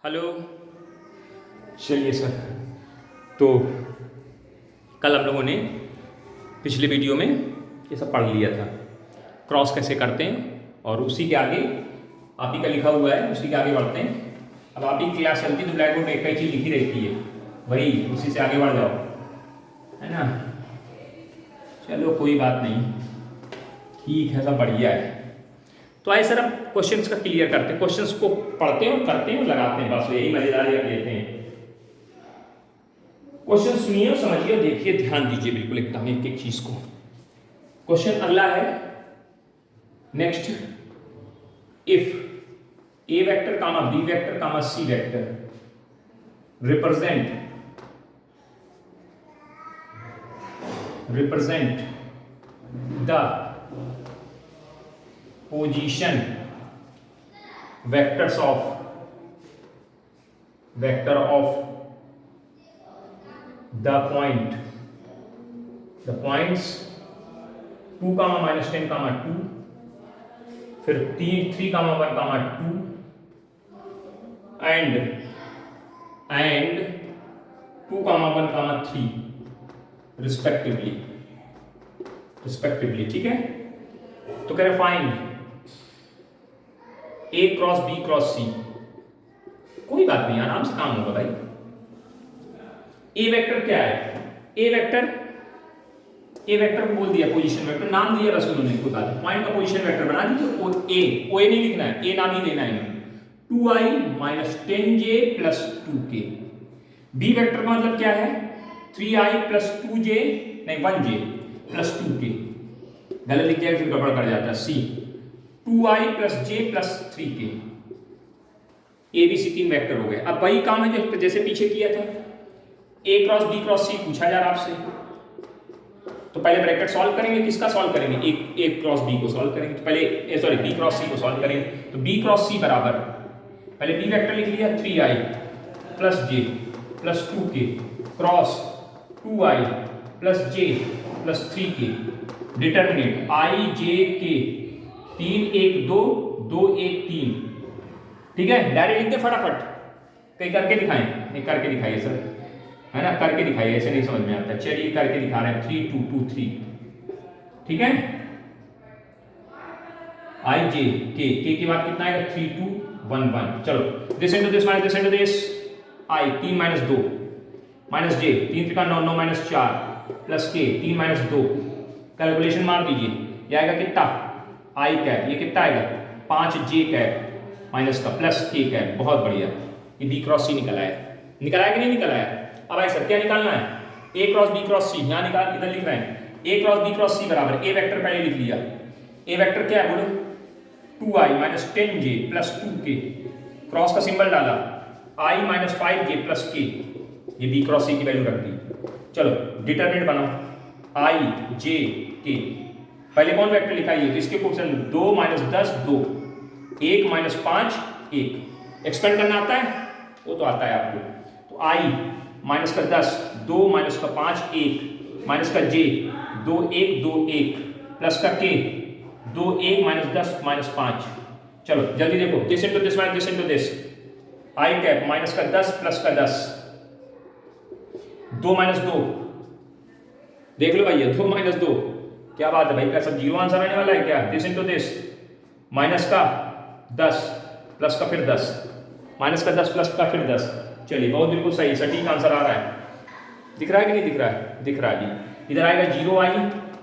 Hello. चलिए sir, तो कल हम लोगों ने पिछले वीडियो में ये सब पढ़ लिया था, क्रॉस कैसे करते हैं, और उसी के आगे आप ही का लिखा हुआ है, उसी के आगे बढ़ते हैं। अब आप ही क्लास चलती तो ब्लैक बोर्ड एक ही चीज़ लिखी रहती है, वही उसी से आगे बढ़ जाओ, है ना। चलो कोई बात नहीं, ठीक है, सब बढ़िया है। तो आइए सर अब क्वेश्चंस का क्लियर करते हैं, क्वेश्चंस को पढ़ते हैं और करते हैं और लगाते हैं, बस यही मजेदारी अब लेते हैं। क्वेश्चन सुनिए और समझिए और देखिए, ध्यान दीजिए बिल्कुल एकदम एक एक चीज को। क्वेश्चन अगला है next, if A vector comma B vector comma C vector represent the position vector of the points 2, -10, 2, फिर 3, 1, 2 and 2, 1, 3 रिस्पेक्टिवली, ठीक है। तो कह रहे फाइंड ए क्रॉस बी क्रॉस सी। कोई बात नहीं, आराम से काम होगा भाई। ए वेक्टर क्या है? ए वेक्टर को बोल दिया पोजीशन वेक्टर, नाम दिया बस उन्होंने, कोई बात नहीं। पॉइंट का पोजीशन वेक्टर बना दीजिए। ओ ए नहीं लिखना है, ए नाम ही देना है। 2i - 10j + 2k। B vector का मतलब क्या है? 3i + 2j नहीं 1j + 2k। गलत लिख जाए फिर गड़बड़ कर जाता है। C 2i + j + 3k। A B C 3 vector हो गए। अब वही काम है जो जैसे पीछे किया था, ए क्रॉस बी क्रॉस सी पूछा जा रहा आपसे, तो पहले ब्रैकेट सॉल्व करेंगे। किसका सॉल्व करेंगे? ए क्रॉस बी को सॉल्व करेंगे। तो पहले सॉरी बी क्रॉस सी को सॉल्व करेंगे। तो बी क्रॉस सी बराबर, पहले बी वेक्टर लिख लिया 3i + j + 2k cross 2i + j + 3k। Determinate i j k 3 1 2 2 1 3। ठीक है, डायरेक्ट लिख दे फटाफट। कहीं करके दिखाएं, नहीं करके दिखाइए सर, है ना, करके दिखाइए, ऐसे नहीं समझ में आता। चलिए करके दिखा रहे हैं। 3 2 2 3। ठीक है, आई जे के के बाद कितना आएगा? 3 2 1 1। चलो this into this minus this into this. I 3 - 2 - j 3 3 9 9 - 4 + k 3 - 2। Calculation मार दीजिए, ये आएगा कितना? आई कैप, ये कितना आएगा? 5j कैप माइनस का प्लस k कैप। बहुत बढ़िया, ये बी क्रॉस सी निकल आया। निकल आया कि नहीं निकल आया? अब भाई सर क्या निकालना है? ए क्रॉस बी क्रॉस सी। यहाँ निकाल, इधर लिख रहे हैं A cross B cross C बराबर, ए वेक्टर पहले लिख लिया। ए वेक्टर क्या है बोलो? 2i - 10j + 2k। क्रॉस का सिंबल डाला, i - 5j + k। ये बी क्रॉस सी की वैल्यू रख दी। चलो डिटरमिनेंट बनाओ, i j k। पहले कौन वेक्टर लिखा? ये, तो इसके क्वेश्चन 2 - 10 2 1 - 5 1। एक्सपेंड करना आता है? वो तो आता है आपको। तो i -10 2 - 5 1 -j 2 1 2 1 प्लस का k 2 1 - 10 - 5। चलो जल्दी देखो, this into this minus this into this. i cap -10 plus का 10 2 - 2। देख लो भैया, 2 - 2। क्या बात है भाई, क्या सब जीरो आंसर आने वाला है क्या? दिस इनटू दिस, माइनस का 10 प्लस का फिर 10, माइनस का 10 प्लस का फिर 10। चलिए बहुत बिल्कुल सही, सटीक आंसर आ रहा है। दिख रहा है कि नहीं दिख रहा है? दिख रहा है जी। इधर आएगा 0i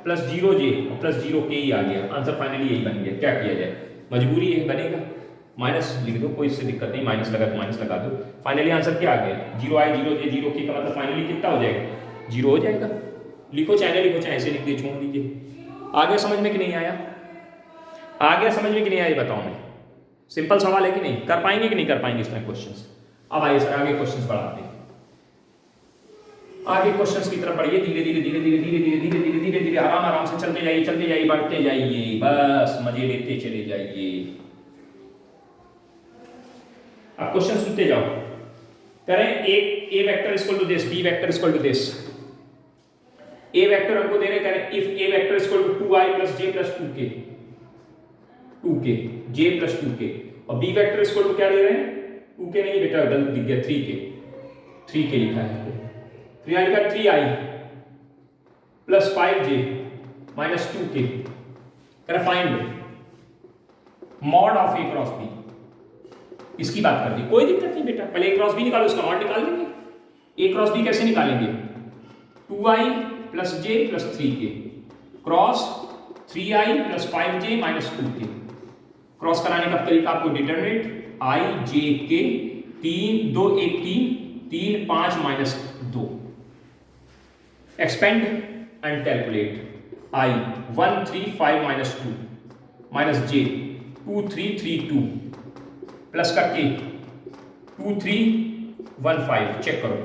+ 0j + 0k ही आ गया। आंसर फाइनली यही बन गया। क्या किया जाए, मजबूरी है, बनेगा। माइनस लिख दो, कोई इससे दिक्कत नहीं, माइनस लगा तो माइनस लगा दो। फाइनली आंसर क्या आ गया? 0i 0j 0k का मतलब फाइनली कितना हो जाएगा? 0 हो जाएगा। लिखो चाहे लिखो, चाहे ऐसे लिख दिए, छोड़ दीजिए। आगे समझ में कि नहीं आया? आ गया समझ में कि नहीं आया, ये बताओ मैं। सिंपल सवाल है कि नहीं? कर पाएंगे कि नहीं कर पाएंगे इसमें क्वेश्चंस? अब आइए सर आगे क्वेश्चंस बढ़ाते हैं। आगे क्वेश्चंस की तरफ बढ़िए, धीरे धीरे धीरे धीरे धीरे धीरे धीरे धीरे धीरे धीरे आराम आराम से चलते जाइए बढ़ते जाइए, बस मजे लेते चले जाइए। अब क्वेश्चन सुनते जाओ। करें A vector equal to this, B vector equal to this. A vector हमको दे रहे, करें if A vector equal to 2i + j + 2k j + 2k, और बी वेक्टर इक्वल टू क्या दे रहे हैं? 2 के नहीं बेटा, गलत दिख गया, 3 के लिखा है, तो यहाँ लिखा 3i plus 5j minus 2k। करें find mod of a cross b, इसकी बात कर दी, कोई दिक्कत नहीं बेटा, पहले a क्रॉस b निकालो, उसका मॉड निकाल देंगे। a क्रॉस b कैसे निकालेंगे? 2i plus j plus 3k cross 3i plus 5j minus 2k। Cross कराने का तरीका आपको determinant i j k 3 2 1 3 5 minus 2। Expand and calculate i 1 3 5 minus 2 minus j 2 3 3 2 plus का k 2 3 1 5। चेक करो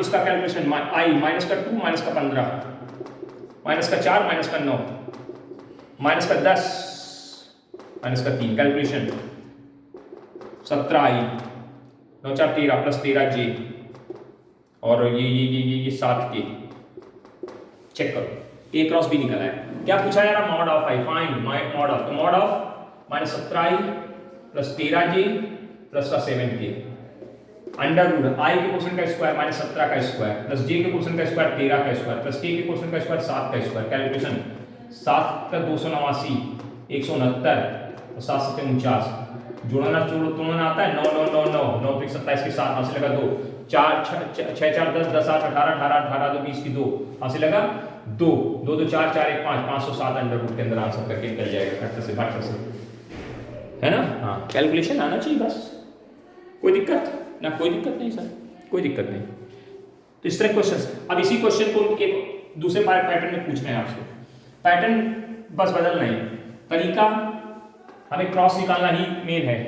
इसका कैलकुलेशन, i माइनस का 2 माइनस का 15 minus का 4 माइनस का 9 माइनस का 10 माइनस का 3। कैलकुलेशन 17i 9 4 13 प्लस 13j और ये 7k। चेक करो a क्रॉस b निकला है। क्या पूछा है यार? Mod of i, find mod of, तो mod of minus 17i plus 13j plus का 7k अंडर रूट i के क्वेश्चन का स्क्वायर माइनस 17 का स्क्वायर प्लस j के क्वेश्चन का स्क्वायर 13 का स्क्वायर प्लस k के क्वेश्चन का स्क्वायर 7 का स्क्वायर। कैलकुलेशन 7 का 289 169 और 7 7 49। जोड़ना तोड़ना आता है 9 9 9 9 9 3 27 के 7 हाथ से लगा 2 4 6 4 10 10 8 18 18 18 2 20 की 2 हाथ से लगा 2 2 2 4 4 1 5 507 अंडर रूट के अंदर आंसर करके निकल जाएगा फैक्टर से फैक्टर से, है ना? हाँ, कैलकुलेशन आना चाहिए बस, कोई दिक्कत ना? कोई दिक्कत नहीं सर, कोई दिक्कत नहीं। तो इस तरह क्वेश्चन, अब इसी क्वेश्चन को एक दूसरे पैटर्न में पूछना है आपसे। पैटर्न बस बदलना है, तरीका हमें क्रॉस निकालना ही मेन है।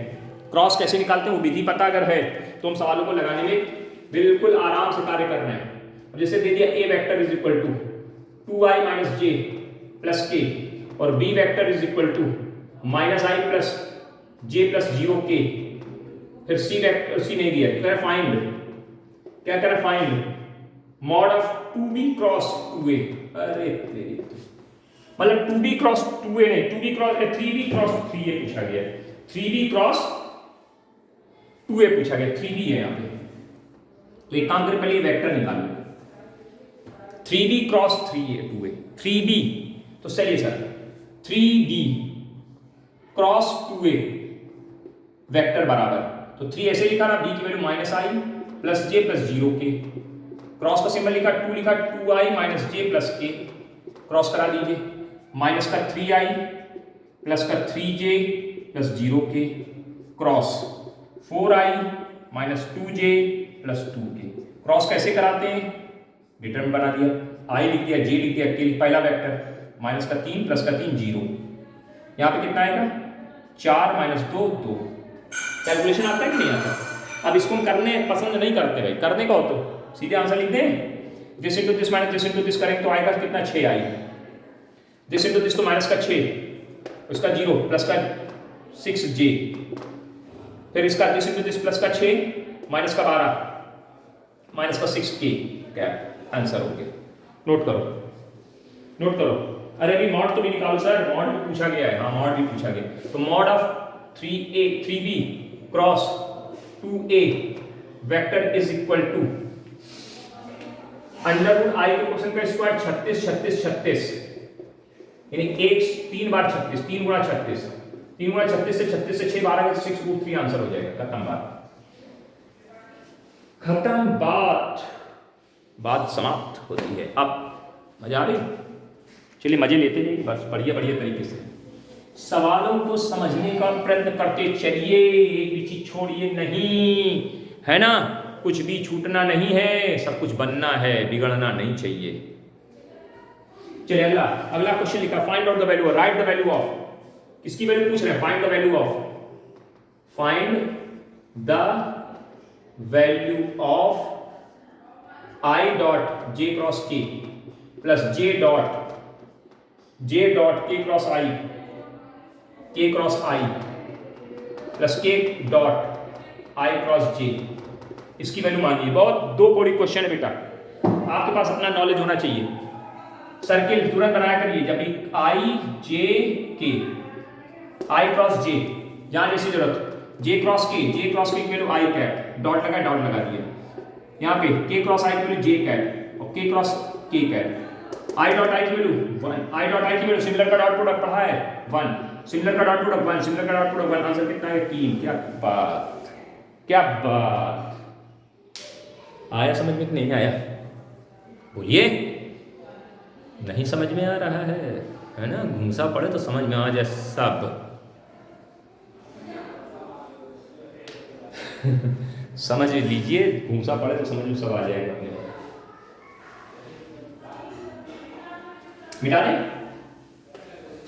क्रॉस कैसे निकालते हैं वो विधि पता अगर है तो हम सवालों को लगाने में बिल्कुल आराम से कार्य करना है। जैसे दे दिया a vector is equal to 2i minus j plus k और b vector is equal to minus i plus j plus 0k। फिर c वेक्टर, c नहीं दिया, क्या फाइंड, क्या करें? Find mod of 2b cross 2a। अरे तेरी, मतलब 2b क्रॉस 2a नहीं, 2b cross 3b cross 3a पूछा गया, 3b क्रॉस 2a पूछा गया, 3b है यहाँ पे। तो एक काम करें, पहले ये वेक्टर निकालो 3b cross 3a 2a 3b। तो चलिए sir 3b cross 2a vector बराबर, तो 3 ऐसे लिखा ना, b की value minus i plus j plus 0k, cross का सिंबल लिखा 2 लिखा 2i minus j plus k, cross करा दीजिए, माइनस का 3i प्लस का 3j plus 0k cross 4i minus 2j plus 2k। Cross कैसे कराते हैं? डिटरमिनेंट बना दिया, i लिख दिया, j लिख दिया, k पहला वेक्टर माइनस का 3 प्लस का 3 0। यहाँ पे कितना आएगा? 4 माइनस 2 2। कैलकुलेशन आता है कि नहीं आता? अब इसको हम करने पसंद नहीं करते भाई, करने का हो तो सीधे आंसर लिख दें, this into this minus this into this करेंगे तो आएगा कितना? 6i। दिस इनटू दिस तो माइनस का 6, उसका 0 प्लस का 6j, फिर इसका दिस इनटू दिस प्लस का 6 माइनस का 12 माइनस का 6k। क्या आंसर हो गया? नोट करो, नोट करो। अरे अभी मॉड तो भी निकालो सर, मॉड भी पूछा गया है। हाँ, मॉड भी पूछा गया। तो mod of 3b cross 2a vector is equal to under root i के क्वेश्चन का स्क्वायर 36 36 36, यानी 3 बार 36, 3 गुणा 36, 3 गुणा 36 से 6 12 के 6 रूट 3 आंसर हो जाएगा। खत्म बात, खत्म बात, बात समाप्त होती है। अब मजा आ रही? चलिए मजे लेते जाइए बस, बढ़िया बढ़िया तरीके से सवालों को समझने का प्रयत्न करते चलिए, एक भी चीज छोड़िए नहीं, है ना? कुछ भी छूटना नहीं है, सब कुछ बनना है, बिगड़ना नहीं चाहिए। चलिए अगला, अगला क्वेश्चन लिखा, find out the value, right the value of, किसकी वैल्यू पूछ रहे हैं? Find the value of, find the value of i dot j cross k plus j dot k cross i, k cross i plus k dot i cross j। इसकी value मांगी। बहुत दो कोड़ी question है बेटा, आपके पास अपना नॉलेज होना चाहिए। सर्किल तुरंत बनाया करिए, जब भी i j k, i cross j, जहां जैसी जरूरत जे क्रॉस के वैल्यू आई कैट, डॉट लगा दिया। यहाँ पे के क्रॉस आई की वैल्यू जे कैट और के क्रॉस के कैट। आई डॉट आई की वैल्यू 1, आई डॉट आई की वैल्यू सिमिलर का डॉट प्रोडक्ट पढ़ा है 1, सिमिलर का डॉट प्रोडक्ट 1, सिमिलर का डॉट प्रोडक्ट 1, आंसर कितना है 3। क्या बात आया समझ में कि नहीं आया? बोलिए। नहीं समझ में आ रहा है ना? घूंसा पड़े तो समझ में आ जाए सब। समझ लीजिए, घूंसा पड़े तो समझ में सब आ जाएगा। मिटा दें?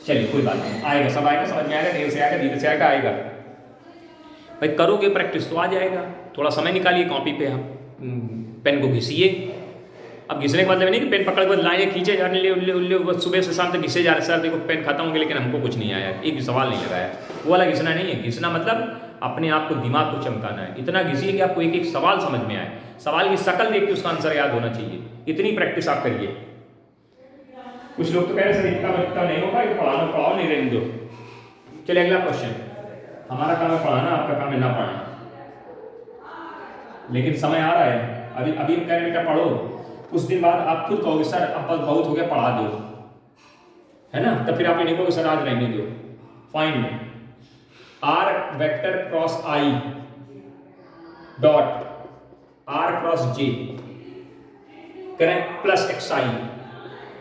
चलिए कोई बात नहीं, आएगा, सब आएगा, समझ में आएगा, देर से आएगा, धीरे से आएगा। भाई करोगे प्रैक्टिस तो आ जाएगा। थोड़ा समय निकालिए, कॉपी पे आप पेन को घिसिए। अब घिसने का मतलब नहीं कि पेन पकड़ के लाइनें खींचे जा रहे उल्ले सुबह से शाम तक घिसे जा रहे, सर देखो पेन खत्म हो गया लेकिन हमको कुछ नहीं आया, एक भी सवाल नहीं लगाया। वो वाला घिसना नहीं है। घिसना मतलब अपने आप को, दिमाग को चमकाना है। इतना घिसिए कि आपको एक एक सवाल समझ में आए, सवाल की शक्ल देख के उसका आंसर याद होना चाहिए। इतनी प्रैक्टिस आप करिए। कुछ लोग तो कह रहे सर इतना नहीं होगा, पढ़ाओ नहीं, रहने दो। चलिए अगला क्वेश्चन। हमारा काम है पढ़ाना, आपका काम है ना पढ़ाना, लेकिन समय आ रहा है। अभी हम कह रहे हैं बेटा पढ़ो, कुछ दिन बाद आप खुद कहोगे सर अब बस बहुत हो गया, पढ़ा दो, है ना? तब फिर आप नहीं कहोगे सर आज रहने दो। Find R vector cross I dot R cross J करें plus X I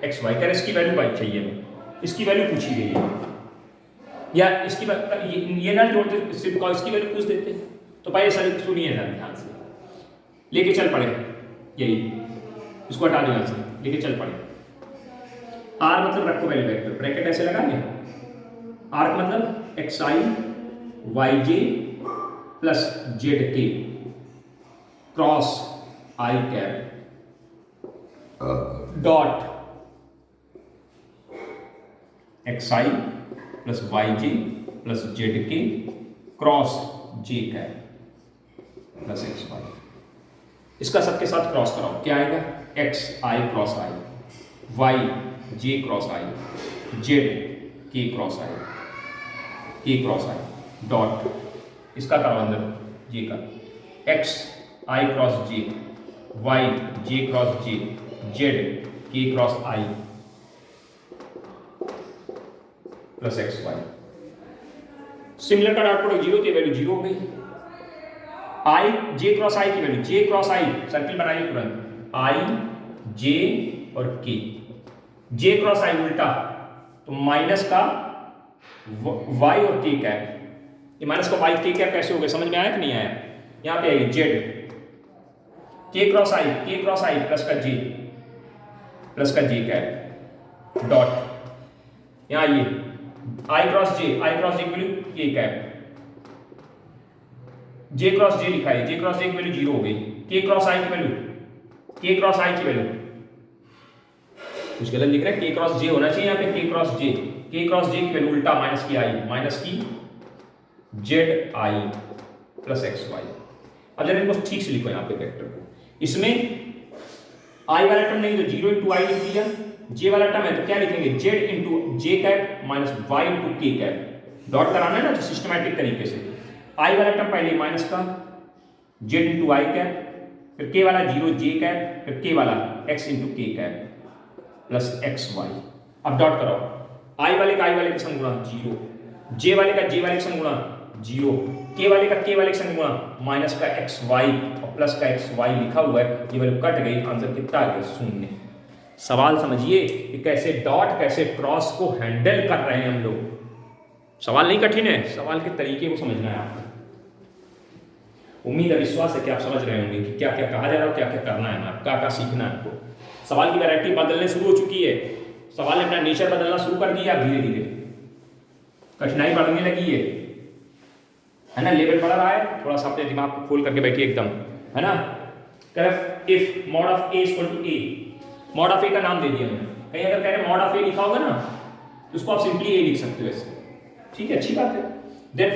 X Y करें। इसकी वैल्यू वाई चाहिए हमें, इसकी वैल्यू पूछी गई है, या इसकी ये ना जोड़ते, सिर्फ इसकी वैल्यू पूछ देते। तो पहले सर सुनिए ध्यान से, लेके चल पड़े, यही इसको हटा दो यहाँ से, लेके चल पड़े। आर मतलब रखो वैल्यू वेक्टर, ब्रैकेट ऐसे लगाएंगे। आर का मतलब एक्स आई वाई जे प्लस जेड के क्रॉस आई कैप डॉट एक्स आई प्लस वाई जे प्लस जेड के क्रॉस जे कैप प्लस एक्स वाई। इसका सबके साथ क्रॉस कराओ, क्या आएगा? एक्स आई क्रॉस आई, वाई जे क्रॉस आई, जेड के क्रॉस आई, के क्रॉस आई डॉट इसका करो अंदर जे का, एक्स आई क्रॉस जे, वाई जे क्रॉस जे, जेड के क्रॉस आई प्लस एक्स वाई। सिमिलर का डॉट प्रोडक्ट 0 की वैल्यू 0 हो गई। आई जे क्रॉस आई की वैल्यू, जे क्रॉस आई सर्किल बनाइए तुरंत, आई जे और के, जे क्रॉस आई उल्टा तो माइनस का वाई और के कैप, ये माइनस का वाई के कैप कैसे हो गया, समझ में आया कि नहीं आया? यहां पे आइए, जेड के क्रॉस आई प्लस का जे कैप डॉट यहां आइए, आई क्रॉस जे की वैल्यू के कैप, जे क्रॉस जे लिखा है, जे क्रॉस जे की वैल्यू 0 हो गई, के क्रॉस आई की वैल्यू कुछ गलत लिख रहा है, के क्रॉस जे होना चाहिए यहाँ पे, के क्रॉस जे की वैल्यू उल्टा माइनस की Z I plus X Y. अब जरा इनको ठीक से लिखो यहाँ पे वेक्टर को, इसमें आई वाला टर्म नहीं तो 0 इंटू आई लिख दिया, जे वाला टर्म है तो क्या लिखेंगे, जेड इंटू जे कैप माइनस वाई इंटू के कैप। डॉट कराना है ना तो सिस्टमैटिक तरीके से, आई वाला टर्म पहले माइनस का, जेड इंटू आई कैप, फिर के वाला 0 जे कैप, फिर के वाला एक्स इंटू के कैप प्लस एक्स वाई। अब डॉट कराओ, आई वाले का संग गुणा 0, जे वाले के संग गुणा 0, के वाले के संग गुणा माइनस का एक्स वाई और प्लस का एक्स वाई लिखा हुआ है, ये वैल्यू कट गई, आंसर कितना आ गया 0। सवाल समझिए कि कैसे डॉट कैसे क्रॉस को हैंडल कर रहे हैं हम लोग। सवाल नहीं कठिन है, सवाल के तरीके को समझना है आपको। उम्मीद है, विश्वास है कि आप समझ रहे होंगे कि क्या क्या कहा जा रहा है, क्या क्या करना है, क्या क्या सीखना है आपको। सवाल की वैरायटी बदलने शुरू हो चुकी है, सवाल ने अपना नेचर बदलना शुरू कर दिया, धीरे धीरे कठिनाई बढ़ने लगी है ना, लेवल बढ़ रहा है। थोड़ा सा अपने दिमाग को खोल करके बैठिए एकदम, है ना। If mod of A equal to A, mod of A का नाम दे दिया मैंने, कहीं अगर कह रहे मॉड ऑफ ए लिखा होगा ना तो उसको आप सिंपली ए लिख सकते हो ऐसे, ठीक है, अच्छी बात है। देन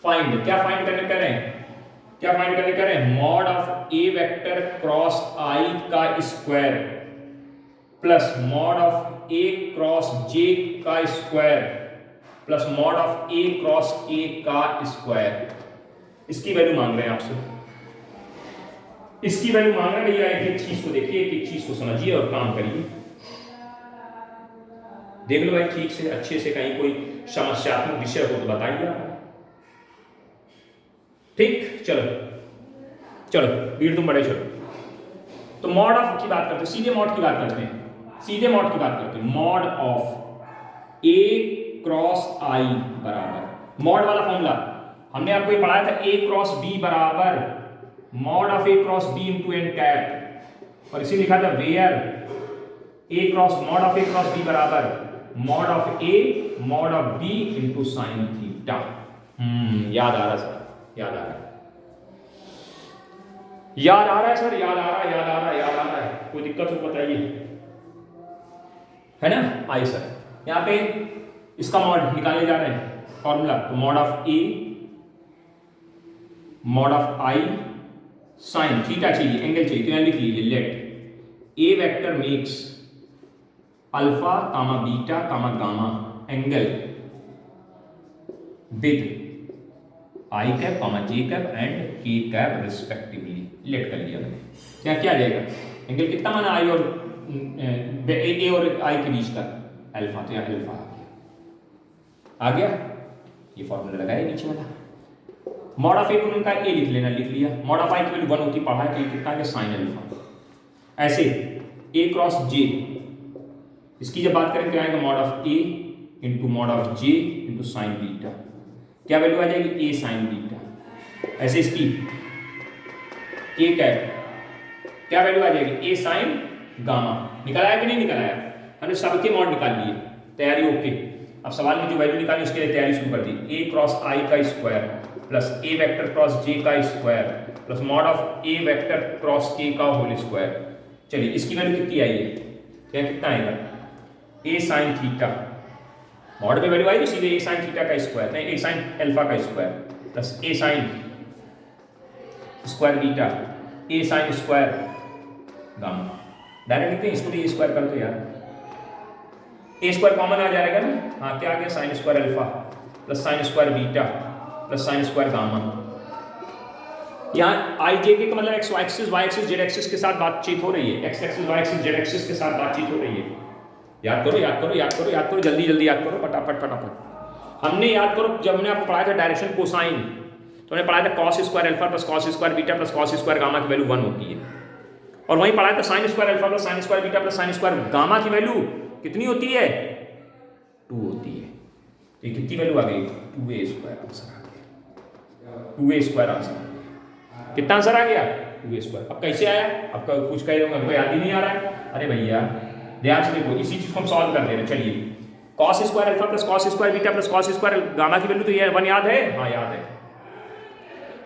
फाइंड क्या फाइंड करने कह रहे हैं, mod of A vector cross I का square plus mod of A cross J का square plus mod of A cross K का स्क्वायर। इसकी वैल्यू मांग रहे हैं आपसे, इसकी वैल्यू मांग रहे हैं भैया। एक एक चीज को देखिए, एक एक चीज को समझिए और काम करिए। देख लो भाई ठीक से, अच्छे से, कहीं कोई समस्यात्मक विषय हो तो बताइए आप। ठीक, चलो चलो वीर तुम बड़े चलो। तो मॉड ऑफ की बात करते हैं, सीधे मॉड की बात करते हैं, सीधे मॉड की बात करते हैं। Mod of A cross I बराबर, मॉड वाला फॉर्मूला हमने आपको ये पढ़ाया था, ए क्रॉस बी बराबर mod of A cross B into N cap, और इसी लिखा था where A cross mod of A cross B बराबर mod of A mod of B into sine theta. याद आ रहा सर, याद आ रहा है, याद आ रहा है सर, याद आ रहा है, याद आ रहा है, याद आ रहा है। कोई दिक्कत हो बताइए, है ना। आइए सर, यहां पे इसका मॉड निकाले जा रहे हैं फॉर्मूला। तो mod of A mod of I sine theta चाहिए, एंगल चाहिए, तो यहां लिख लीजिए let a vector makes alpha comma beta comma gamma angle with I cap comma J cap and K cap respectively. Let कर लिया मैंने, यहाँ क्या आ जाएगा, एंगल कितना माना आई और ए और आई के बीच का अल्फा, तो यहाँ अल्फा आ गया। ये फॉर्मूला लगाया नीचे वाला। मॉड ऑफ ए को उनका ए लिख लेना, लिख लिया। मॉड ऑफ आई की वैल्यू 1 होती पढ़ा है, तो कितना है साइन अल्फा। ऐसे ए क्रॉस जे, इसकी जब बात करें तो आएगा mod of A into mod of J into sine beta. क्या वैल्यू आ जाएगी, ए साइन बीटा। ऐसे इसकी ए कैप, क्या वैल्यू आ जाएगी, ए साइन गामा। निकाला कि नहीं निकाला, हमने सबके मॉड निकाल लिए, तैयारी ओके। अब सवाल में जो वैल्यू निकाली उसके लिए तैयारी शुरू कर दी। ए क्रॉस आई का स्क्वायर प्लस ए वेक्टर क्रॉस जे का square plus mod of A vector cross K का होल स्क्वायर। चलिए इसकी वैल्यू कितनी आई है, क्या कितना आएगा, ए साइन थीटा। मॉड में वैल्यू आई तो सीधे ए साइन थीटा का स्क्वायर, नहीं ए साइन अल्फा का square plus A sign square beta A sign square gamma. Direct लिखते हैं इसको भी ए स्क्वायर कर दो यार, ए स्क्वायर कॉमन आ जाएगा ना। हाँ क्या आ गया, sine square alpha plus sine square beta plus sine square gamma. यहाँ आई जे के का मतलब X axis Y axis Z axis के साथ बातचीत हो रही है, X axis Y axis Z axis के साथ बातचीत हो रही है। याद करो याद करो याद करो याद करो, जल्दी जल्दी याद करो, फटाफट फटाफट। हमने याद करो जब हमने आपको पढ़ाया था डायरेक्शन कोसाइन, तो हमने पढ़ाया था cos square alpha plus cos square beta plus cos square gamma की वैल्यू 1 होती है। और वहीं पढ़ाया था sign square alpha plus sine square beta plus sine square gamma की वैल्यू कितनी होती है, 2 होती है। तो कितनी वैल्यू आ गई, 2a स्क्वायर आंसर आ गया, 2a स्क्वायर आंसर। कितना आंसर आ गया, 2a स्क्वायर। अब कैसे आया, आपका कुछ कह रहे होंगे याद ही नहीं आ रहा है। अरे भैया ध्यान से देखो, इसी चीज को हम सॉल्व कर दे रहे हैं। चलिए cos square alpha plus cos square beta plus cos square gamma की वैल्यू तो ये 1 याद है, हाँ याद है।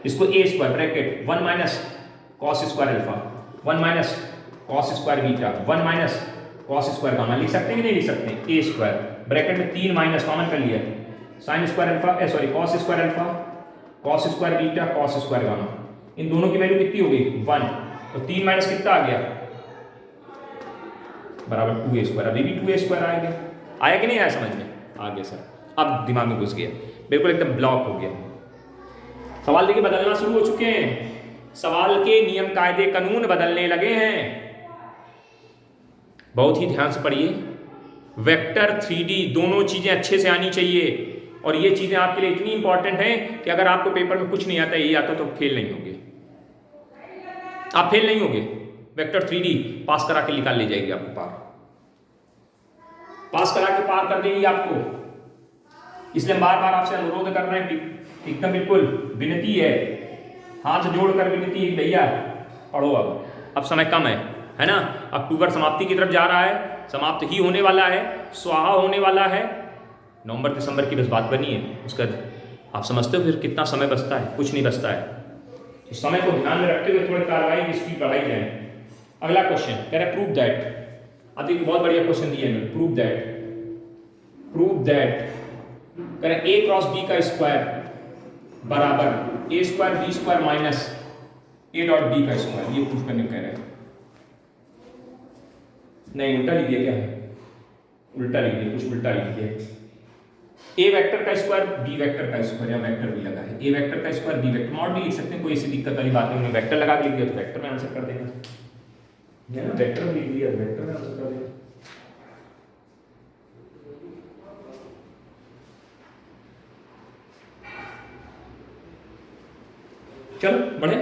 इसको a square bracket 1 minus cos square alpha 1 minus cos square beta 1 minus cos square gamma लिख सकते हैं कि नहीं लिख सकते, a स्क्वायर ब्रैकेट में 3 माइनस कॉमन कर लिया, sine square alpha sorry cos square alpha cos square beta cos square gamma. इन दोनों की वैल्यू कितनी हो गई, 1। तो 3 माइनस कितना आ गया, बराबर 2a स्क्वायर। अभी भी 2a स्क्वायर आ गया, आया कि नहीं आया समझ में, आ गया सर। अब दिमाग में घुस गया, बिल्कुल एकदम ब्लॉक हो गया। सवाल देखिए बदलना शुरू हो चुके हैं, सवाल के नियम कायदे कानून बदलने लगे हैं। बहुत ही ध्यान से पढ़िए, वेक्टर 3D दोनों चीजें अच्छे से आनी चाहिए। और ये चीजें आपके लिए इतनी इंपॉर्टेंट हैं कि अगर आपको पेपर में कुछ नहीं आता, ये आता तो फेल नहीं होगे, आप फेल नहीं होगे। वेक्टर 3D पास करा के निकाल ले जाएगी आपको पार, पास करा के पार कर देगी आपको। इसलिए बार बार आपसे अनुरोध कर रहे हैं, एकदम बिल्कुल विनती है, हाथ जोड़कर विनती है, भैया पढ़ो। अब समय कम है ना। अक्टूबर समाप्ति की तरफ जा रहा है, समाप्त ही होने वाला है, स्वाहा होने वाला है। नवंबर दिसंबर की बस बात बनी है, उसका आप समझते हो फिर कितना समय बचता है, कुछ नहीं बचता है। तो समय को ध्यान में रखते हुए थोड़ी कार्रवाई की स्पीड बढ़ाई जाए। अगला क्वेश्चन कह रहा है प्रूव दैट। अब देखिए बहुत बढ़िया क्वेश्चन दिया है, प्रूव दैट कह रहे a क्रॉस b का स्क्वायर बराबर a square b square minus a dot b का स्क्वायर। ये प्रूफ करने कह रहे हैं, नहीं उल्टा लिख दिया क्या है, उल्टा लिख दिया, कुछ उल्टा लिख दिया। ए वेक्टर का स्क्वायर बी वेक्टर का स्क्वायर, या वेक्टर भी लगा है, ए वेक्टर का स्क्वायर बी वेक्टर, मॉड भी लिख सकते हैं, कोई ऐसी दिक्कत वाली बात नहीं। उन्होंने वेक्टर लगा के लिख दिया तो वेक्टर में आंसर कर देना, है ना, वेक्टर में लिख दिया तो वेक्टर में आंसर कर देना। चलो बढ़े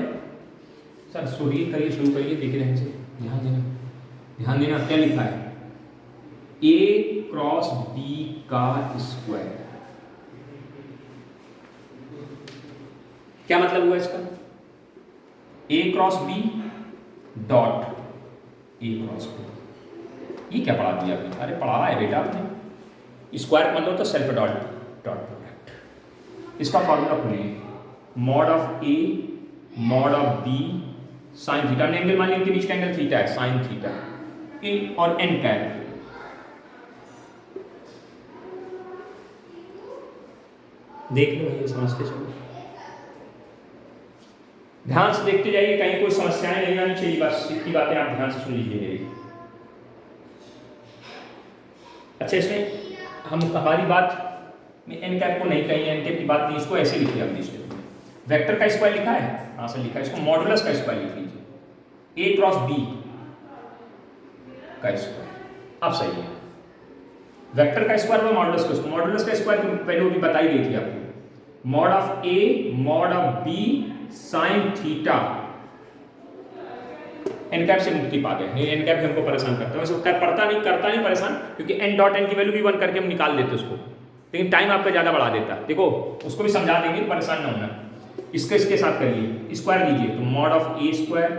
सर, स्टोरी करिए, शुरू करिए, देखिए ध्यान से, ध्यान देना, ध्यान देना। क्या लिखा है? ए क्रॉस बी का स्क्वायर, क्या मतलब हुआ इसका? A cross B dot A cross B. ये क्या पढ़ा दिया आपने? अरे पढ़ा है बेटा आपने, स्क्वायर मतलब तो सेल्फ डॉट डॉट प्रोडक्ट। इसका फॉर्मूला खोलिए, mod of A mod of B sine theta, angle मान लीजिए इनके बीच का एंगल थीटा है, साइन थीटा इन और एन कैप। देख लो भैया, समझ के चलो, ध्यान से देखते जाइए, कहीं कोई समस्याएं नहीं आनी चाहिए, बस इतनी बातें आप ध्यान से सुन लीजिए। अच्छा, इसमें हम हमारी बात में एन कैप को नहीं कही, एन कैप की बात नहीं, इसको ऐसे लिखिए आप लिस्ट में। वेक्टर का स्क्वायर लिखा है, हाँ से लिखा है, इसको मॉडुलस का स्क्वायर लिख लीजिए, ए क्रॉस बी का स्क्वायर। अब सही है, वेक्टर का स्क्वायर और मॉडुलस का स्क्वायर। मॉडुलस का स्क्वायर पहले वो भी बताई गई थी आपको, mod of A mod of B sine theta. N cap से मुक्ति पा गए, नहीं एन कैप हमको परेशान करता है, वैसे करता नहीं परेशान, क्योंकि एन डॉट एन की वैल्यू भी 1 करके हम निकाल देते उसको, लेकिन टाइम आपका ज्यादा बढ़ा देता। देखो उसको भी समझा देंगे, परेशान ना होना। इसके साथ करिए, स्क्वायर दीजिए तो mod of A square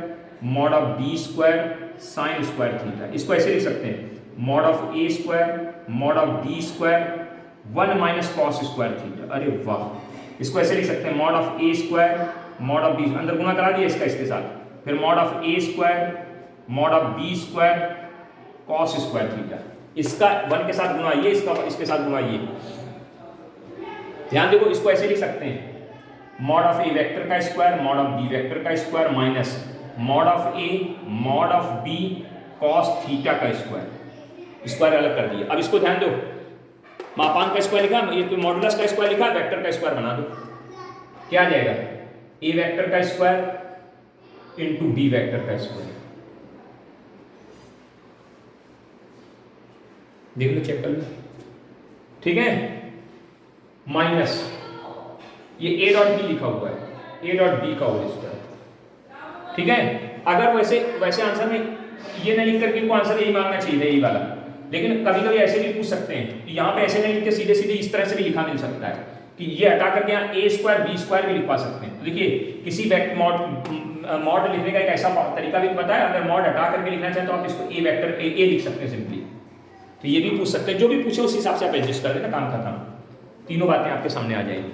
mod of B square sine square theta. इसको ऐसे लिख सकते हैं, mod of A square mod of B square 1 minus cos square theta. अरे वाह, इसको ऐसे लिख सकते हैं, mod of A square mod of B, अंदर गुना करा दिया इसका इसके साथ, फिर mod of A square mod of B square cos square theta. इसका 1 के साथ गुना ये, इसका इसके साथ गुना ये। ध्यान देखो, इसको ऐसे लिख सकते हैं, मॉड ऑफ ए वेक्टर का square mod of B vector का square minus mod of A mod of B cos theta का स्क्वायर। स्क्वायर अलग कर दिया। अब इसको ध्यान दो, मापांक का स्क्वायर लिखा, ये तो मॉडुलस का स्क्वायर लिखा, वेक्टर का स्क्वायर बना दो, क्या आ जाएगा? ए वेक्टर का स्क्वायर इनटू बी वेक्टर का स्क्वायर। देख लो, चेक कर लो, ठीक है, माइनस ये ए डॉट बी लिखा हुआ है, ए डॉट बी का होल स्क्वायर, ठीक है। अगर वैसे आंसर में ये नहीं लिख करके इनको आंसर यही मांगना चाहिए, यही वाला, लेकिन कभी कभी ऐसे भी पूछ सकते हैं कि यहाँ पे ऐसे नहीं लिख के सीधे सीधे इस तरह से भी लिखा मिल सकता है कि ये हटा करके यहाँ ए स्क्वायर बी स्क्वायर भी लिखवा सकते हैं। तो देखिए, किसी मॉड लिखने का एक ऐसा तरीका भी पता है, अगर मॉड हटा करके लिखना चाहे तो आप इसको ए वेक्टर ए लिख सकते हैं सिंपली। तो ये भी पूछ सकते हैं, जो भी पूछे उस हिसाब से आप एडजस्ट कर देना, काम खत्म, तीनों बातें आपके सामने आ जाएंगी।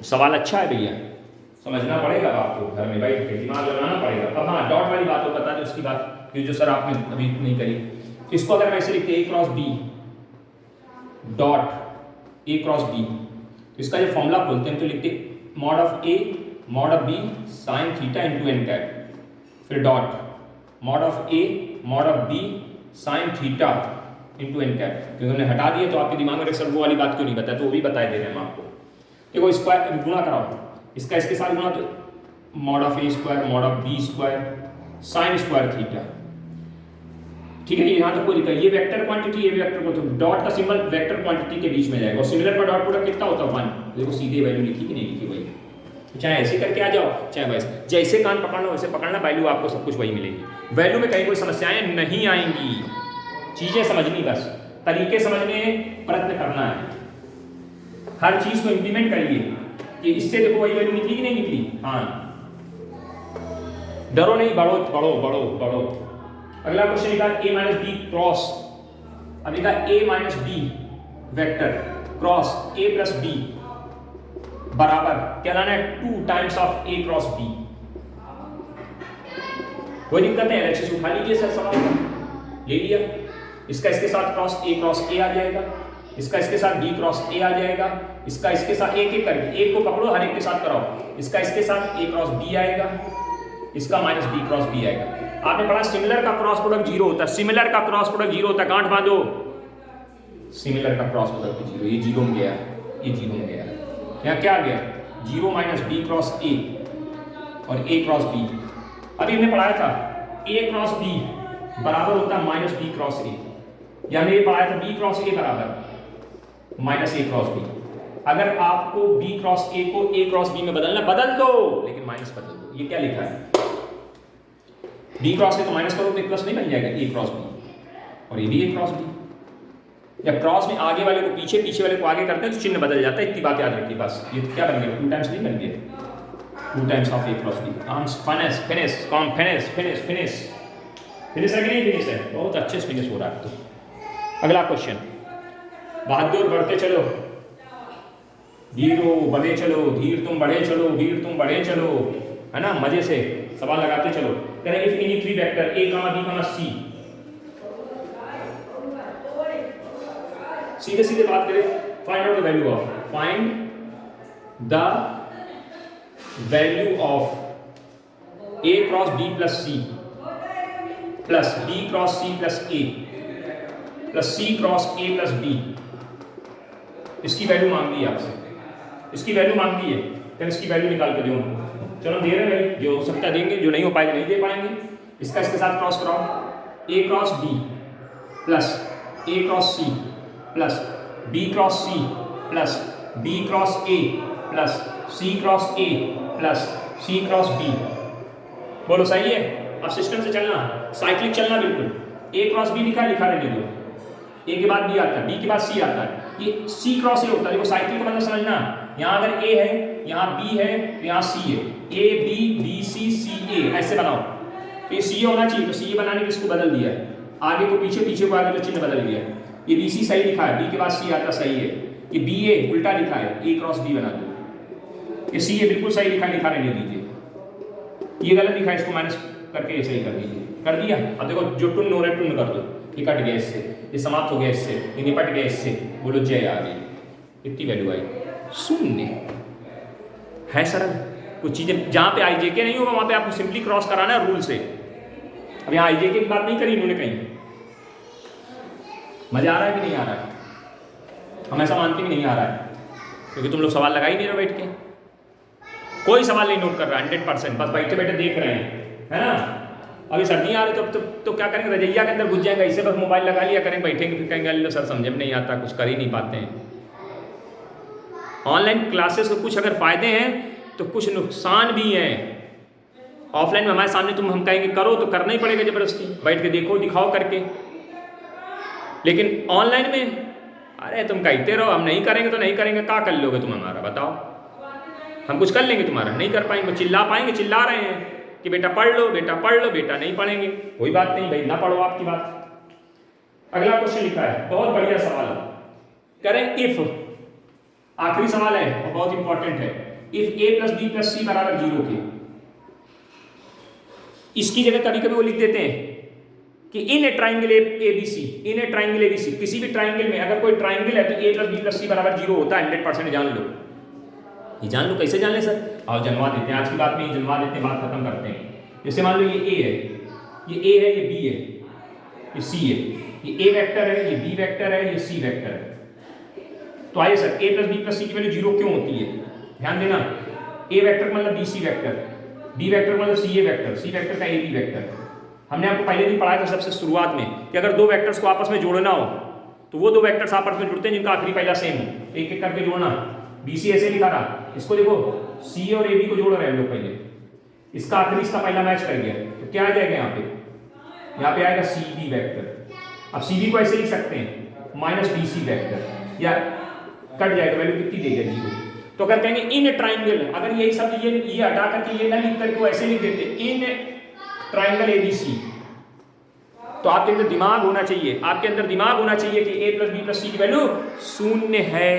सवाल अच्छा है भैया, समझना पड़ेगा आपको, घर में बैठ के दिमाग लगाना पड़ेगा। अब हाँ, डॉट वाली बात हो, बता दें उसकी बात, जो सर आपने अभी नहीं करी। तो इसको अगर वैसे लिखते A cross B dot A cross B, तो इसका जो फॉर्मूला खोलते हैं तो लिखते mod of A mod of B sine theta into N cap, फिर dot mod of A mod of B sine theta into N cap. क्योंकि हमने हटा दिया तो आपके दिमाग में सर वो वाली बात क्यों नहीं बताया, तो वो भी बताए दे रहे हैं हम आपको। देखो, स्क्वायर गुणा कराओ, इसका इसके साथ गुणा तो mod of A square mod of B square sine square theta, ठीक है। यहाँ तक कोई दिक्कत, ये वेक्टर क्वांटिटी, ये वेक्टर को, तो डॉट का सिंबल वेक्टर क्वांटिटी के बीच में जाएगा, और सिमिलर का डॉट प्रोडक्ट कितना होता है 1। देखो सीधे वैल्यू लिखी कि नहीं लिखी वही, चाहे ऐसे करके आ जाओ चाहे वैसे, जैसे कान पकड़ना वैसे पकड़ना, वैल्यू आपको सब कुछ वही मिलेगी। वैल्यू में कहीं कोई समस्याएं नहीं आएंगी, चीजें समझनी, बस तरीके समझने, प्रयत्न करना है, हर चीज को इंप्लीमेंट करिए कि इससे देखो वही वैल्यू निकली कि नहीं निकली। हाँ, डरो नहीं, बढ़ो बढ़ो बढ़ो बढ़ो। अगला क्वेश्चन लिखा ए माइनस बी क्रॉस, अब लिखा A minus B vector cross A plus B बराबर क्या लाना है, 2 times of A cross B. कोई दिक्कत है, एलएचएस उठा लीजिए सर, सवाल ले लिया, इसका इसके साथ क्रॉस ए आ जाएगा, इसका इसके साथ बी क्रॉस ए आ जाएगा, इसका इसके साथ एक एक करके, एक को पकड़ो हर एक के साथ कराओ, इसका इसके साथ ए क्रॉस बी आएगा, इसका माइनस बी क्रॉस बी आएगा। आपने पढ़ा सिमिलर का क्रॉस प्रोडक्ट 0 होता है, सिमिलर का क्रॉस प्रोडक्ट 0 होता है, गांठ बांधो, सिमिलर का क्रॉस प्रोडक्ट जीरो, ये जीरो में गया, ये जीरो में गया, यहाँ क्या गया, zero minus B cross A और ए क्रॉस बी। अभी हमने पढ़ाया था ए क्रॉस बी बराबर होता है माइनस बी क्रॉस ए, या हमने ये पढ़ाया था बी क्रॉस ए बराबर माइनस ए क्रॉस बी। अगर आपको बी क्रॉस ए को ए क्रॉस बी में बदलना, बदल दो, लेकिन माइनस बदल दो। ये क्या लिखा है, बी क्रॉस ए तो माइनस करो तो प्लस नहीं बन जाएगा, ए क्रॉस बी, और ये भी ए क्रॉस बी। जब क्रॉस में आगे वाले को पीछे, पीछे वाले को आगे करते हैं तो चिन्ह बदल जाता है, इतनी बात याद रखिए बस। ये क्या बन गया, 2 टाइम्स नहीं बन गया, 2 times of A cross B. Finish finish कॉम फिनिश फिनिश फिनिश फिनिश है कि नहीं, फिनिश है, बहुत अच्छे से फिनिश हो रहा है। तो अगला क्वेश्चन, बहादुर बढ़ते चलो, धीरो बढ़े चलो, धीर तुम बढ़े चलो, धीर तुम बढ़े चलो, है ना, मजे से सवाल लगाते चलो। करें if any 3 vector A comma B comma C, सीधे सीधे बात करें, find out the value of, find the value of A cross B plus C plus B cross C plus A plus C cross A plus B. इसकी value मांग दी है आपसे, इसकी वैल्यू मांग दी है, फिर इसकी वैल्यू निकाल के दो। चलो दे रहे हैं, जो हो सकता देंगे, जो नहीं हो पाएगा नहीं दे पाएंगे। इसका इसके साथ क्रॉस कराओ, A cross B plus A cross C plus B cross C plus B cross A plus C cross A plus C cross B. बोलो सही है? अब सिस्टम से चलना, साइक्लिक चलना बिल्कुल। ए क्रॉस बी लिखा है, लिखा रहने दो, ए के बाद बी आता है, बी के बाद सी आता है, ये सी क्रॉस ए होता है। देखो साइक्लिक का मतलब समझना, यहाँ अगर ए है, यहाँ बी है, तो यहाँ सी है, ए बी बी सी सी ए, ऐसे बनाओ। तो ये सी होना चाहिए, तो सी बनाने के इसको बदल दिया है, आगे को पीछे, पीछे को आगे, तो चिन्ह बदल दिया है। ये बी सी सही लिखा है, बी के बाद सी आता सही है। ये बी ए उल्टा लिखा है, ए क्रॉस बी बना दो। ये सी ए बिल्कुल सही लिखा है, लिखा रहने दीजिए। ये गलत लिखा है, इसको माइनस करके सही कर दीजिए। कर दिया? अब देखो जो टुन हो रहा है टुन कर दो, ये कट गया इससे, ये समाप्त हो गया इससे, ये निपट गया इससे। बोलो जय आ गई। इतनी वैल्यू आई, शून्य है। सरल कुछ चीजें जहां पे आई जे के नहीं होगा वहां पे आपको सिंपली क्रॉस कराना है रूल से। अब यहाँ आई जे के की बात नहीं करी इन्होंने कहीं। मजा आ रहा है कि नहीं आ रहा है? हम ऐसा मानते हैं कि नहीं आ रहा है, क्योंकि तुम लोग सवाल लगा ही नहीं रहे बैठ के, कोई सवाल नहीं नोट कर रहा 100%, बस बैठे बैठे देख रहे हैं, है ना। अभी सर्दियाँ आ रही तो क्या करेंगे, रजैया के अंदर घुस जाएंगे, इससे बस मोबाइल लगा लिया करेंगे, बैठेंगे, फिर कहेंगे अल्लाह सर समझे में नहीं आता, कुछ कर ही नहीं पाते हैं। ऑनलाइन क्लासेस को कुछ अगर फायदे हैं तो कुछ नुकसान भी हैं। ऑफलाइन में हमारे सामने तुम हम कहेंगे करो तो करना ही पड़ेगा जबरदस्ती, बैठ के देखो दिखाओ करके। लेकिन ऑनलाइन में अरे तुम कहते रहो हम नहीं करेंगे तो नहीं करेंगे, क्या कर लोगे तुम हमारा बताओ। हम कुछ कर लेंगे तुम्हारा, नहीं कर पाएंगे, चिल्ला पाएंगे, चिल्ला रहे हैं कि बेटा पढ़ लो, बेटा पढ़ लो, बेटा नहीं पढ़ेंगे, कोई बात नहीं भाई, ना पढ़ो आपकी बात। अगला क्वेश्चन लिखा है, बहुत बढ़िया सवाल करें। इफ, आखिरी सवाल है और बहुत इंपॉर्टेंट है, if A plus B plus C बराबर 0 के, इसकी जगह कभी कभी वो लिख देते हैं कि in a triangle A B C, in a triangle A B C, किसी भी ट्राइंगल में अगर कोई ट्राइंगल है तो A plus B plus C बराबर 0 होता है, 100% जान लो। ये जान लो, कैसे जान ले सर? और जनवा देते हैं, आज की बात में ये जनवा देते हैं, बात खत्म करते हैं। जैसे मान लो ये ए है, ये ए है, ये बी है, ये सी है, ये ए वेक्टर है, ये बी वेक्टर है, ये सी वेक्टर है। तो आइए sir, A plus B plus C की वैल्यू 0 क्यों होती है? ध्यान देना, ए वेक्टर मतलब B C vector, B vector मतलब सी ए वेक्टर, सी वेक्टर का ए बी वेक्टर। हमने आपको पहले दिन पढ़ाया था सबसे शुरुआत में कि अगर दो वेक्टर्स को आपस में जोड़ना हो तो वो दो वेक्टर्स आपस में जुड़ते हैं जिनका आखिरी पहला सेम हो, एक एक करके जोड़ना। बी सी ऐसे लिखा था, इसको देखो सी और ए बी को जोड़ रहे हैं लोग पहले, इसका आखिरी इसका पहला मैच कर गया तो क्या आ जाएगा यहाँ पे? यहाँ पे आएगा सी बी वेक्टर। अब सी बी को ऐसे लिख सकते हैं माइनस बी सी वेक्टर, या कट जाएगा, वैल्यू कितनी देगा 0। तो अगर कहेंगे इन ट्राइंगल, अगर यही सब ये हटा करके ये ना लिख करके वो ऐसे लिख देते इन ट्राइंगल एबीसी, तो आपके अंदर दिमाग होना चाहिए, आपके अंदर दिमाग होना चाहिए कि ए प्लस बी प्लस सी की वैल्यू 0 है।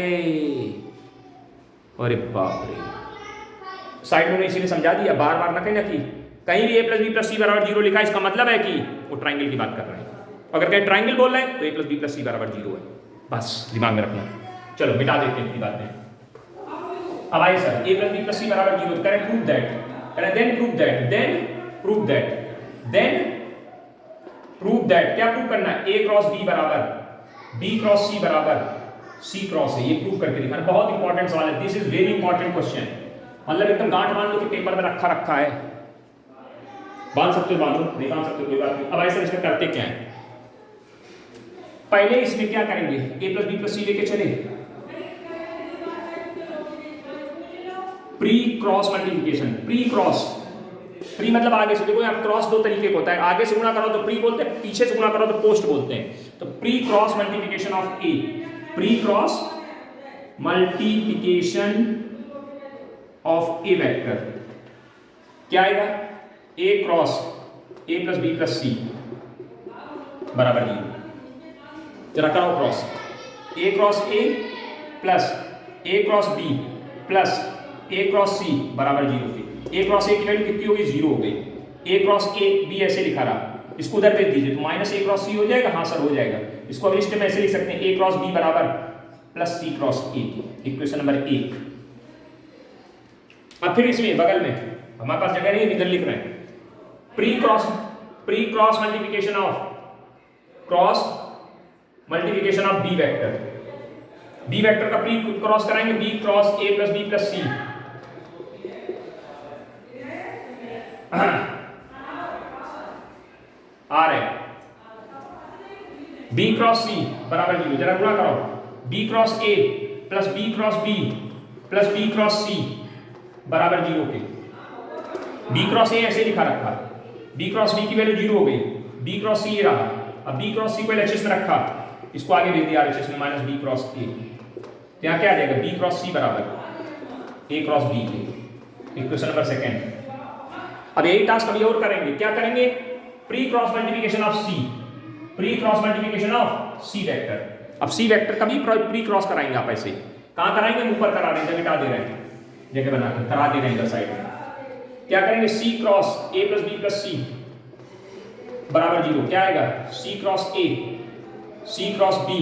अरे बाप रे, साइड में इसीलिए समझा दिया, बार बार ना कहना कि कहीं भी ए प्लस बी प्लस सी बराबर 0 लिखा है, इसका मतलब है कि वो ट्राइंगल की बात कर रहे हैं। अगर कहीं ट्राइंगल बोल रहे हैं तो A plus B plus C बराबर 0 है, बस दिमाग में रखना। चलो मिटा देते हैं इतनी बातें। अब आइए sir, A plus B plus C बराबर 0, करें प्रूव दैट, करें then prove that, then prove that, then prove that. क्या प्रूव करना है? ए क्रॉस बी बराबर बी क्रॉस सी बराबर सी क्रॉस है, ये प्रूव करके दिखाना। बहुत इंपॉर्टेंट सवाल है, this is very important question. मतलब एकदम गांठ बांध लो कि पेपर में रखा है, बांध सकते हो बांधो, नहीं बांध सकते कोई बात नहीं। अब ऐसे इसमें करते क्या है, पहले इसमें क्या करेंगे, a प्लस बी प्लस सी लेके चले, प्री क्रॉस मल्टीप्लिकेशन। प्री मतलब आगे से, देखो यहाँ क्रॉस दो तरीके का होता है, आगे से गुणा करो तो प्री बोलते हैं, पीछे से गुणा करो तो पोस्ट बोलते हैं। तो pre cross multiplication of A, pre cross multiplication of A vector क्या आएगा, A cross A plus B plus C बराबर 0। जरा करो cross, A cross A plus A cross B plus A cross C बराबर 0 के। ए क्रॉस ए की value कितनी होगी, 0 हो गई। ए क्रॉस ए बी ऐसे लिखा रहा, इसको उधर भेज दीजिए तो माइनस ए क्रॉस सी हो जाएगा। हाँ सर हो जाएगा। इसको अभी स्टेप में ऐसे लिख सकते हैं, ए क्रॉस बी बराबर plus C cross A, equation number 1। अब फिर इसमें बगल में हमारे पास जगह नहीं, इधर लिख रहे हैं, pre cross multiplication of B vector. B vector का प्री क्रॉस कराएंगे, B cross A plus B plus C, आ रहे बी क्रॉस सी बराबर 0। जरा गुणा करो, B cross A plus B cross B plus B cross C बराबर 0 के। बी क्रॉस ए ऐसे लिखा रखा, बी क्रॉस बी की वैल्यू 0 हो गई, बी क्रॉस सी रहा। अब बी क्रॉस सी को एलएचएस में रखा, इसको आगे भेज दिया आरएचएस में, माइनस बी क्रॉस ए। यहाँ क्या आ जाएगा, बी क्रॉस सी बराबर ए क्रॉस बी के, इक्वेशन नंबर 2। अब यही टास्क अभी और करेंगे, क्या करेंगे, pre cross multiplication of C, pre cross multiplication of C vector. अब सी वेक्टर का भी प्री क्रॉस कराएंगे आप ऐसे, कहां कराएंगे, ऊपर करा रहे हैं, मिटा दे रहे हैं, जगह बना के करा दे रहे हैं इधर साइड में। क्या करेंगे, C cross A plus B plus C बराबर 0। क्या आएगा, C cross A C cross B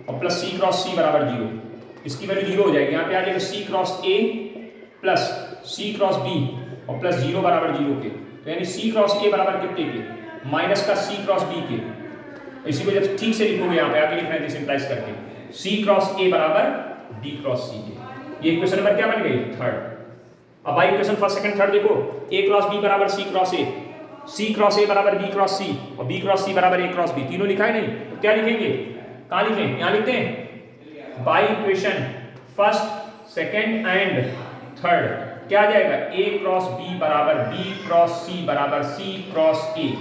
और प्लस सी क्रॉस सी बराबर 0। इसकी वैल्यू 0 हो जाएगी, यहाँ पे आ जाएगा C cross A plus C cross B और प्लस 0 बराबर 0 के। तो यानी सी क्रॉस ए बराबर कितने के, माइनस का सी क्रॉस बी के। इसी को जब ठीक से लिखोगे, यहाँ पे आगे लिखना है सिंपलाइज करके, सी क्रॉस ए बराबर बी क्रॉस सी के। ये इक्वेशन नंबर क्या बन गई, 3rd। अब भाई इक्वेशन फर्स्ट सेकंड थर्ड देखो, ए क्रॉस बी बराबर C cross A, C cross ए बराबर बी क्रॉस सी और बी क्रॉस सी बराबर ए क्रॉस बी। तीनों लिखा है नहीं, तो क्या लिखेंगे, कहाँ लिखें, यहाँ लिखते हैं by equation first second and third. क्या आ जाएगा, ए क्रॉस बी बराबर बी क्रॉस सी बराबर सी क्रॉस ए।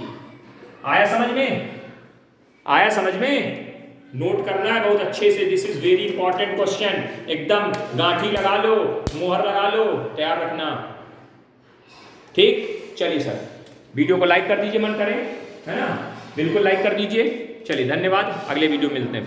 आया समझ में, आया समझ में, नोट करना है बहुत अच्छे से, this is very important question. एकदम गांठी लगा लो, मोहर लगा लो, तैयार रखना, ठीक। चलिए सर, वीडियो को लाइक कर दीजिए, मन करे, है ना, बिल्कुल लाइक कर दीजिए। चलिए धन्यवाद, अगले वीडियो मिलते हैं फिर।